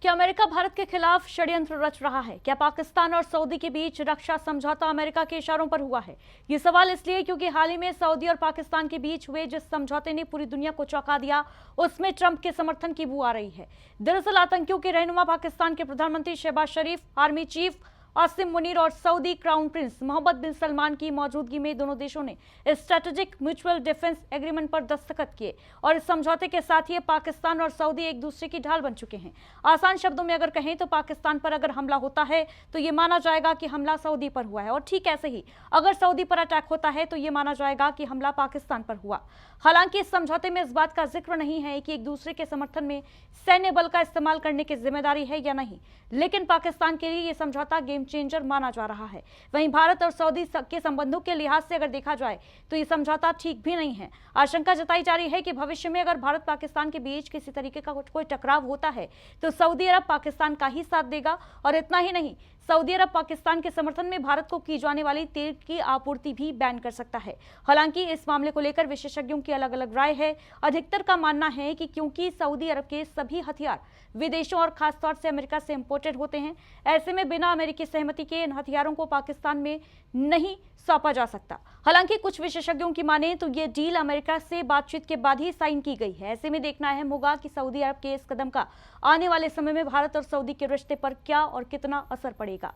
क्या अमेरिका भारत के खिलाफ षड्यंत्र रच रहा है? क्या पाकिस्तान और सऊदी के बीच रक्षा समझौता अमेरिका के इशारों पर हुआ है? ये सवाल इसलिए क्योंकि हाल ही में सऊदी और पाकिस्तान के बीच हुए जिस समझौते ने पूरी दुनिया को चौंका दिया, उसमें ट्रंप के समर्थन की बू आ रही है। दरअसल आतंकियों के रहनुमा पाकिस्तान के प्रधानमंत्री शहबाज शरीफ, आर्मी चीफ आसिम मुनीर और सऊदी क्राउन प्रिंस मोहम्मद बिन सलमान की मौजूदगी में दोनों देशों ने स्ट्रेटेजिक म्यूचुअल डिफेंस एग्रीमेंट पर दस्तखत किए और इस समझौते के साथ ही पाकिस्तान और सऊदी एक दूसरे की ढाल बन चुके हैं। आसान शब्दों में अगर कहें तो पाकिस्तान पर अगर हमला होता है तो ये माना जाएगा कि हमला सऊदी पर हुआ है, और ठीक ऐसे ही अगर सऊदी पर अटैक होता है तो ये माना जाएगा कि हमला पाकिस्तान पर हुआ। हालांकि इस समझौते में इस बात का जिक्र नहीं है कि एक दूसरे के समर्थन में सैन्य बल का इस्तेमाल करने की जिम्मेदारी है या नहीं, लेकिन पाकिस्तान के लिए यह समझौता गेम चेंजर माना जा रहा है। वहीं भारत और सऊदी के संबंधों के लिहाज से अगर देखा जाए तो यह समझौता ठीक भी नहीं है। आशंका जताई जा रही है कि भविष्य में अगर भारत पाकिस्तान के बीच किसी तरीके का कोई टकराव होता है तो सऊदी अरब पाकिस्तान का ही साथ देगा, और इतना ही नहीं, सऊदी अरब पाकिस्तान के समर्थन में भारत को की जाने वाली तेल की आपूर्ति भी बैन कर सकता है। हालांकि इस मामले को लेकर विशेषज्ञों की अलग अलग राय है। अधिकतर का मानना है कि क्योंकि सऊदी अरब के सभी हथियार विदेशों और खासतौर से अमेरिका से इंपोर्टेड होते हैं, ऐसे में बिना अमेरिकी सहमति के इन हथियारों को पाकिस्तान में नहीं सौंपा जा सकता। हालांकि कुछ विशेषज्ञों की माने तो ये डील अमेरिका से बातचीत के बाद ही साइन की गई है। ऐसे में देखना अहम होगा कि सऊदी अरब के इस कदम का आने वाले समय में भारत और सऊदी के रिश्ते पर क्या और कितना असर पड़ेगा।